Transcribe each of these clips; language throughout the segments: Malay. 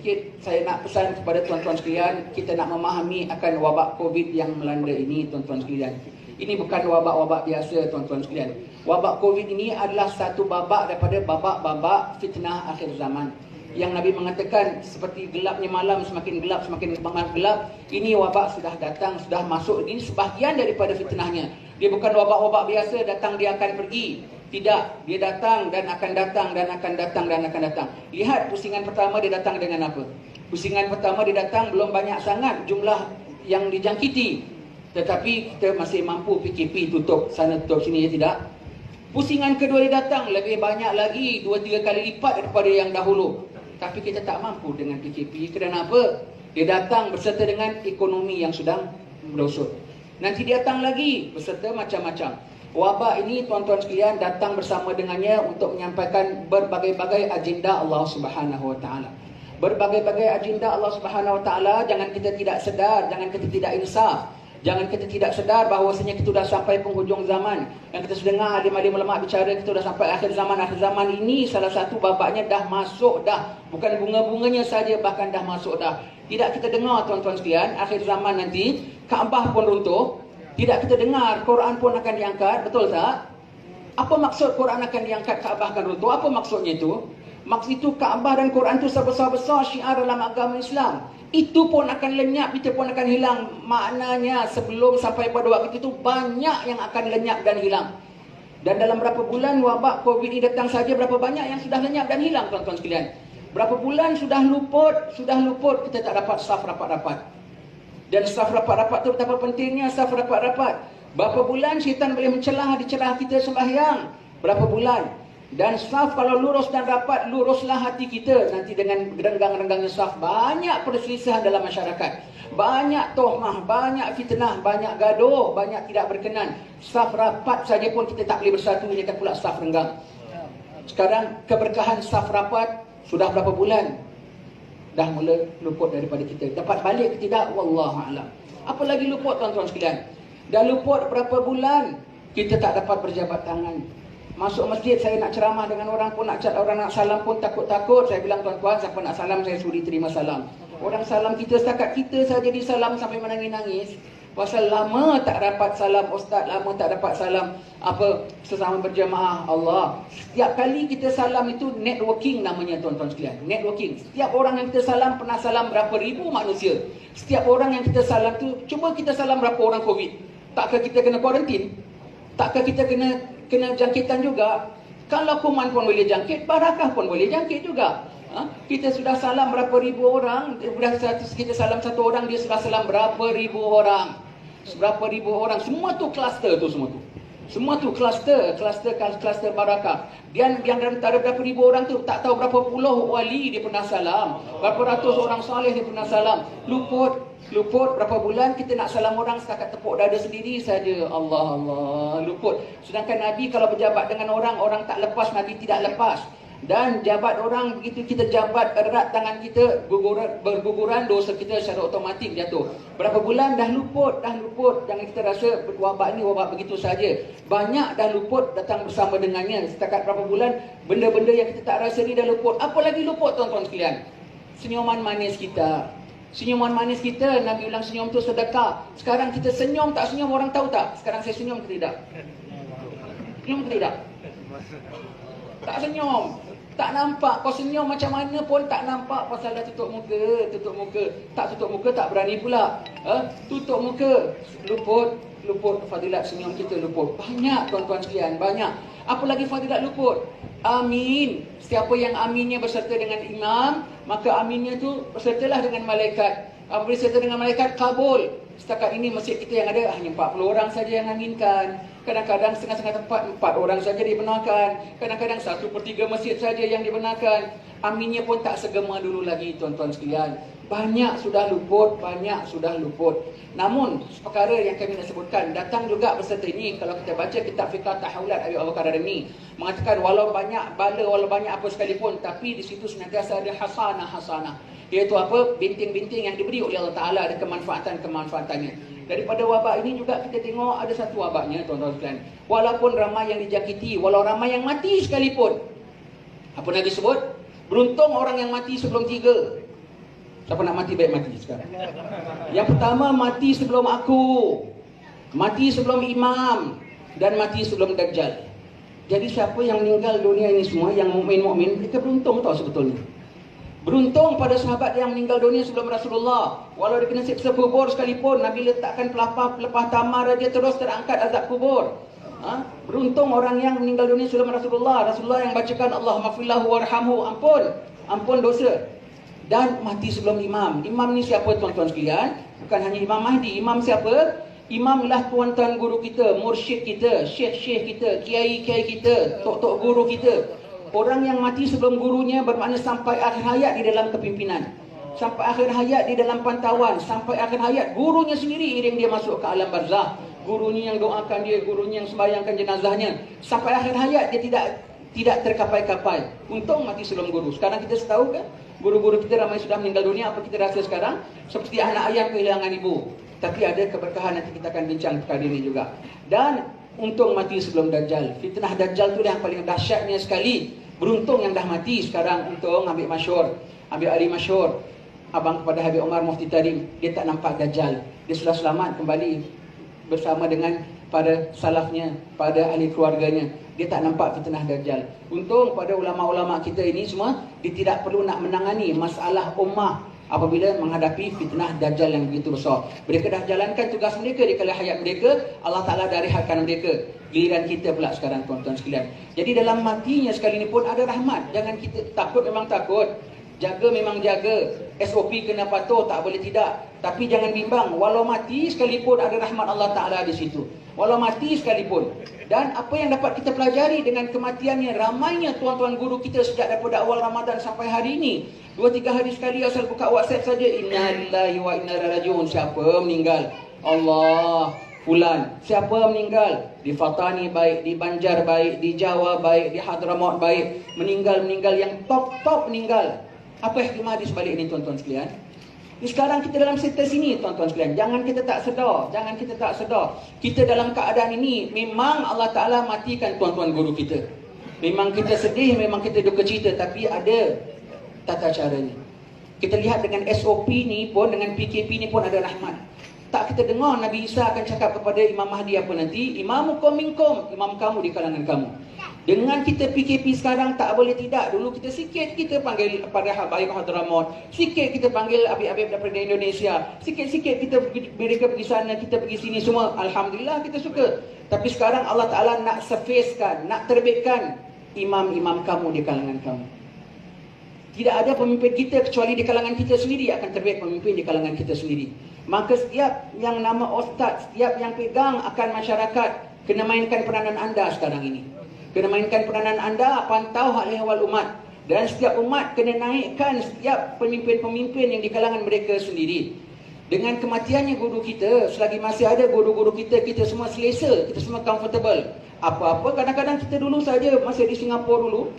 sedikit saya nak pesan kepada tuan-tuan sekalian, kita nak memahami akan wabak Covid yang melanda ini, tuan-tuan sekalian. Ini bukan wabak-wabak biasa, tuan-tuan sekalian. Wabak Covid ini adalah satu babak daripada babak-babak fitnah akhir zaman. Yang Nabi mengatakan seperti gelapnya malam, semakin gelap, semakin gelap. Ini wabak sudah datang, sudah masuk. Ini sebahagian daripada fitnahnya. Dia bukan wabak-wabak biasa, datang dia akan pergi. Tidak, dia datang dan akan datang dan akan datang dan akan datang. Lihat pusingan pertama dia datang dengan apa? Pusingan pertama dia datang belum banyak sangat jumlah yang dijangkiti. Tetapi kita masih mampu PKP tutup sana tutup sini, ya tidak? Pusingan kedua dia datang lebih banyak lagi, 2-3 kali lipat daripada yang dahulu. Tapi kita tak mampu dengan PKP. Kerana apa? Dia datang berserta dengan ekonomi yang sedang merosot. Nanti dia datang lagi berserta macam-macam. Wabak ini tuan-tuan sekalian datang bersama dengannya untuk menyampaikan berbagai-bagai agenda Allah Subhanahu Wa Taala. Berbagai-bagai agenda Allah Subhanahu Wa Taala, jangan kita tidak sedar, jangan kita tidak insaf. Jangan kita tidak sedar bahawasanya kita sudah sampai penghujung zaman. Yang kita sudah dengar alim-alim ulama bicara, kita sudah sampai akhir zaman. Akhir zaman ini salah satu babaknya dah masuk dah. Bukan bunga-bunganya saja, bahkan dah masuk dah. Tidak kita dengar tuan-tuan sekalian, akhir zaman nanti Kaabah pun runtuh. Tidak kita dengar Quran pun akan diangkat, betul tak? Apa maksud Quran akan diangkat, Kaabah akan runtuh? Apa maksudnya itu? Maksud itu Kaabah dan Quran itu sebesar-besar syiar dalam agama Islam. Itu pun akan lenyap, itu pun akan hilang. Maknanya sebelum sampai pada waktu itu banyak yang akan lenyap dan hilang. Dan dalam berapa bulan wabak Covid ini datang saja, berapa banyak yang sudah lenyap dan hilang tuan-tuan sekalian. Berapa bulan sudah luput, kita tak dapat saf rapat-rapat. Dan saf rapat-rapat itu betapa pentingnya saf rapat-rapat. Berapa bulan syaitan boleh mencelah di celah kita sembahyang. Berapa bulan. Dan saf kalau lurus dan rapat, luruslah hati kita. Nanti dengan renggang-renggangnya saf, banyak perselisihan dalam masyarakat. Banyak tohmah, banyak fitnah, banyak gaduh, banyak tidak berkenan. Saf rapat saja pun kita tak boleh bersatu, ini akan pula saf renggang. Sekarang keberkahan saf rapat sudah berapa bulan dah mula luput daripada kita. Dapat balik ke tidak? Wallahualam. Apa lagi luput tuan-tuan sekalian? Dah luput berapa bulan kita tak dapat berjabat tangan. Masuk masjid saya nak ceramah dengan orang pun, nak orang nak salam pun takut-takut. Saya bilang tuan-tuan, siapa nak salam saya sudi terima salam. Orang salam kita setakat kita saja disalam sampai menangis-nangis. Pasal lama tak dapat salam ustaz, lama tak dapat salam sesama berjamaah Allah. Setiap kali kita salam itu networking namanya tuan-tuan sekalian. Networking. Setiap orang yang kita salam pernah salam berapa ribu manusia. Setiap orang yang kita salam tu, cuba kita salam berapa orang Covid. Takkah kita kena kuarantin? Takkah kita kena jangkitan juga? Kalau kuman pun boleh jangkit, barakah pun boleh jangkit juga. Kita sudah salam berapa ribu orang. Kita salam satu orang, dia sudah salam berapa ribu orang. Berapa ribu orang. Semua tu kluster tu semua tu. Semua tu kluster barakah. Dan yang antara berapa ribu orang tu tak tahu berapa puluh wali dia pernah salam. Berapa ratus orang soleh dia pernah salam. Luput berapa bulan kita nak salam orang setakat tepuk dada sendiri saja. Allah luput. Sedangkan Nabi kalau berjabat dengan orang tak lepas, Nabi tidak lepas. Dan jabat orang, begitu kita jabat erat tangan kita, berguguran dosa kita secara otomatik jatuh. Berapa bulan dah luput. Jangan kita rasa wabak ni wabak begitu saja. Banyak dah luput datang bersama dengannya. Setakat berapa bulan benda-benda yang kita tak rasa ni dah luput. Apa lagi luput tuan-tuan sekalian? Senyuman manis kita. Senyuman manis kita, Nabi bilang senyum tu sedekah. Sekarang kita senyum tak senyum, orang tahu tak? Sekarang saya senyum ke tidak? Senyum ke tidak? Tak senyum. Tak nampak. Kau senyum macam mana pun tak nampak. Pasal dah tutup muka. Tak tutup muka tak berani pula. Tutup muka. Luput fadilat senyum kita luput. Banyak tuan-tuan sekalian, banyak. Apa lagi fadilat luput? Amin. Siapa yang aminnya berserta dengan imam, maka aminnya tu bersertalah dengan malaikat. Berserta dengan malaikat kabul. Setakat ini masjid kita yang ada hanya 40 orang saja yang aminkan. Kadang-kadang setengah-setengah tempat 4 orang saja dibenarkan. Kadang-kadang 1/3 masjid saja yang dibenarkan. Aminnya pun tak segema dulu lagi tuan-tuan sekalian. Banyak sudah luput. Namun perkara yang kami nak sebutkan datang juga berserta ini. Kalau kita baca kitab fiqh tahawulat Abi Abu Bakar ini mengatakan walau banyak bala, walau banyak apa sekalipun, tapi di situ senantiasa ada hasanah. Iaitu apa? Binting-binting yang diberi oleh Allah Ta'ala, ada kemanfaatannya. Daripada wabak ini juga kita tengok ada satu wabaknya tuan-tuan sekalian. Walaupun ramai yang dijakiti, walau ramai yang mati sekalipun. Apa Nabi sebut? Beruntung orang yang mati sebelum 3. Siapa nak mati, baik mati sekarang. Yang pertama, mati sebelum aku, mati sebelum imam, dan mati sebelum Dajjal. Jadi siapa yang meninggal dunia ini semua, yang mukmin-mukmin, mereka beruntung tau sebetulnya. Beruntung pada sahabat yang meninggal dunia sebelum Rasulullah. Walau dia kena siksa kubur sekalipun, Nabi letakkan pelepah tamar, dia terus terangkat azab kubur. Beruntung orang yang meninggal dunia sebelum Rasulullah. Rasulullah yang bacakan Allahumma fillahu warhamhu, ampun dosa. Dan mati sebelum imam. Imam ni siapa tuan-tuan sekalian? Bukan hanya Imam Mahdi. Imam siapa? Imam ialah tuan-tuan guru kita, mursyid kita, syekh-syekh kita, kiai-kiai kita, tok-tok guru kita. Orang yang mati sebelum gurunya bermakna sampai akhir hayat di dalam kepimpinan, sampai akhir hayat di dalam pantauan, sampai akhir hayat gurunya sendiri iring dia masuk ke alam barzah. Gurunya yang doakan dia, gurunya yang sembahyangkan jenazahnya. Sampai akhir hayat dia tidak terkapai-kapai. Untung mati sebelum guru. Sekarang kita tahu kan, guru-guru kita ramai sudah meninggal dunia. Apa kita rasa sekarang? Seperti anak ayam kehilangan ibu. Tapi ada keberkahan, nanti kita akan bincang perkara ini juga. Dan untung mati sebelum Dajjal. Fitnah Dajjal tu yang paling dahsyatnya sekali. Beruntung yang dah mati sekarang. Untung ambil masyhur, ambil ahli masyhur, abang kepada Habib Omar Mufti Tarim. Dia tak nampak Dajjal. Dia sudah selamat kembali bersama dengan pada salafnya, pada ahli keluarganya. Dia tak nampak fitnah Dajjal. Untung pada ulama-ulama kita ini semua, dia tidak perlu nak menangani masalah ummah apabila menghadapi fitnah Dajjal yang begitu besar. Mereka dah jalankan tugas mereka di kala hayat mereka. Allah Ta'ala dah rehatkan mereka. Giliran kita pula sekarang tuan-tuan sekalian. Jadi dalam matinya sekali ini pun ada rahmat. Jangan kita takut, memang takut. Jaga memang jaga. SOP kena patuh, tak boleh tidak. Tapi jangan bimbang. Walau mati sekalipun ada rahmat Allah Ta'ala di situ. Walau mati sekalipun. Dan apa yang dapat kita pelajari dengan kematiannya, ramainya tuan-tuan guru kita sejak daripada awal Ramadan sampai hari ini. 2-3 hari sekali asal buka WhatsApp saja, inna lillahi wa inna ilaihi raji'un. Siapa meninggal? Allah, fulan. Siapa meninggal? Di Fatani baik, di Banjar baik, di Jawa baik, di Hadramaut baik. Meninggal yang top meninggal. Apa hikmah di sebalik ini tuan-tuan sekalian? Sekarang kita dalam status ini tuan-tuan sekalian. Jangan kita tak sedar. Kita dalam keadaan ini, memang Allah Ta'ala matikan tuan-tuan guru kita. Memang kita sedih, memang kita duka cita. Tapi ada tata caranya. Kita lihat dengan SOP ni pun, dengan PKP ni pun ada rahmat. Tak kita dengar Nabi Isa akan cakap kepada Imam Mahdi apa nanti? Imamukum minkum, imam kamu di kalangan kamu. Dengan kita PKP sekarang tak boleh tidak. Dulu sikit kita panggil pada Habib Hadramaut, sikit kita panggil habib-habib daripada Indonesia, sikit-sikit mereka pergi sana, kita pergi sini semua. Alhamdulillah kita suka. Tapi sekarang Allah Ta'ala nak surfacekan, nak terbitkan imam-imam kamu di kalangan kamu. Tidak ada pemimpin kita kecuali di kalangan kita sendiri akan terbit pemimpin di kalangan kita sendiri. Maka setiap yang nama ustaz, setiap yang pegang akan masyarakat, kena mainkan peranan anda sekarang ini. Kena mainkan peranan anda, pantau hal ehwal umat. Dan setiap umat kena naikkan setiap pemimpin-pemimpin yang di kalangan mereka sendiri. Dengan kematiannya guru kita, selagi masih ada guru-guru kita, kita semua selesa, kita semua comfortable. Apa-apa, kadang-kadang kita dulu saja, masih di Singapura dulu,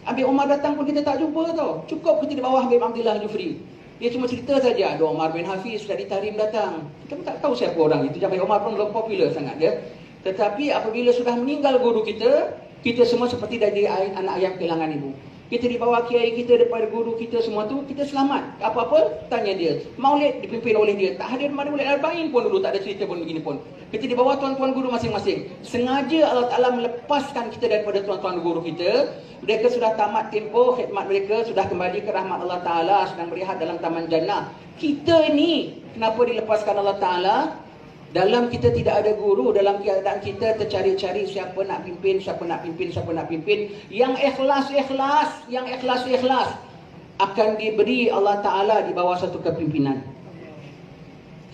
Habib Omar datang pun kita tak jumpa tau. Cukup kita di bawah Habib Abdullah Jufri. Dia cuma cerita saja, ada Omar bin Hafiz dari Tarim datang. Kita pun tak tahu siapa orang itu. Habib Omar pun belum popular sangat dia. Tetapi apabila sudah meninggal guru kita, kita semua seperti dari anak ayam kehilangan ibu. Kita di bawah kiai kita, daripada guru kita semua tu, kita selamat. Apa-apa, tanya dia. Maulid dipimpin oleh dia. Tak hadir Maulid Arba'in pun dulu, tak ada cerita pun begini pun. Kita di bawah tuan-tuan guru masing-masing. Sengaja Allah Ta'ala melepaskan kita daripada tuan-tuan guru kita. Mereka sudah tamat tempoh khidmat mereka, sudah kembali ke rahmat Allah Ta'ala, sedang berehat dalam Taman Jannah. Kita ni, kenapa dilepaskan Allah Ta'ala? Dalam kita tidak ada guru, dalam keadaan kita tercari-cari siapa nak pimpin, siapa nak pimpin. Yang ikhlas akan diberi Allah Ta'ala di bawah satu kepimpinan.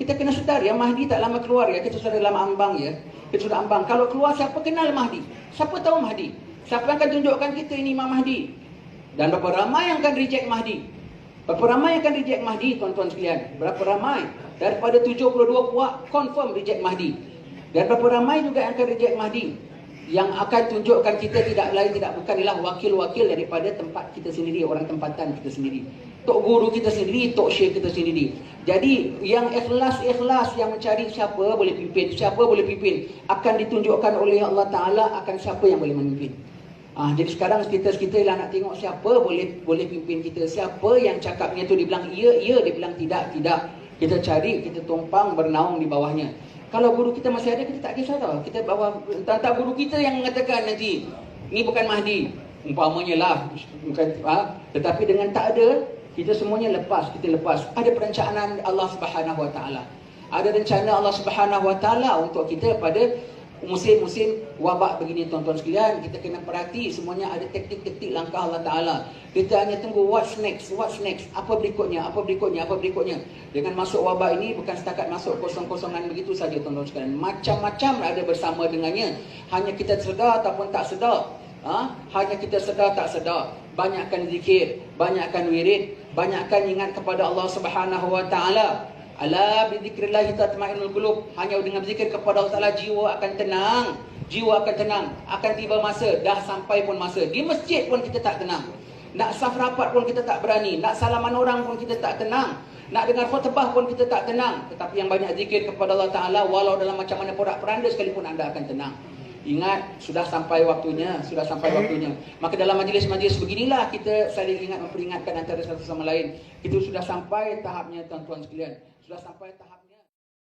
Kita kena sedar ya, Mahdi tak lama keluar ya. Kita sudah dalam ambang ya. Kita sudah ambang. Kalau keluar, siapa kenal Mahdi? Siapa tahu Mahdi? Siapa yang akan tunjukkan kita ini Imam Mahdi? Dan berapa ramai yang akan reject Mahdi? Berapa ramai yang akan reject Mahdi tuan-tuan sekalian? Berapa ramai? Daripada 72 puak confirm reject Mahdi. Dan berapa ramai juga yang akan reject Mahdi? Yang akan tunjukkan kita tidak lain tidak bukan ialah wakil-wakil daripada tempat kita sendiri, orang tempatan kita sendiri. Tok guru kita sendiri, tok syekh kita sendiri. Jadi yang ikhlas yang mencari siapa boleh pimpin, akan ditunjukkan oleh Allah Ta'ala akan siapa yang boleh memimpin. Jadi sekarang kita lah nak tengok siapa boleh pimpin kita, siapa yang cakapnya tu dibilang ya, dia bilang tidak. Kita cari, kita tumpang bernaung di bawahnya. Kalau guru kita masih ada, kita tak kisah tau. Kita bawa entah guru kita yang mengatakan nanti ni bukan Mahdi, umpamanya lah, bukan, tetapi dengan tak ada, kita semuanya kita lepas. Ada perencanaan Allah Subhanahu Wa Taala. Ada rencana Allah Subhanahu Wa Taala untuk kita pada musim-musim wabak begini, tuan-tuan sekalian. Kita kena perhati semuanya, ada taktik-taktik langkah Allah Ta'ala. Kita hanya tunggu what's next, apa berikutnya. Dengan masuk wabak ini bukan setakat masuk kosong-kosongan begitu saja, tuan-tuan sekalian. Macam-macam ada bersama dengannya. Hanya kita sedar ataupun tak sedar. Hanya kita sedar tak sedar. Banyakkan zikir, banyakkan wirid, banyakkan ingat kepada Allah Subhanahu Wa Ta'ala. Ala bizikrillah tatma'innul qulub. Hanya dengan zikir kepada Allah Taala jiwa akan tenang. Akan tiba masa, dah sampai pun masa. Di masjid pun kita tak tenang. Nak saf rapat pun kita tak berani. Nak salaman orang pun kita tak tenang. Nak dengar khutbah pun kita tak tenang. Tetapi yang banyak zikir kepada Allah Taala, walau dalam macam mana porak-poranda sekalipun anda akan tenang. Ingat, sudah sampai waktunya. Maka dalam majlis-majlis beginilah kita saling ingat, memperingatkan antara satu sama lain. Itu sudah sampai tahapnya, tuan-tuan sekalian. Sudah sampai tahap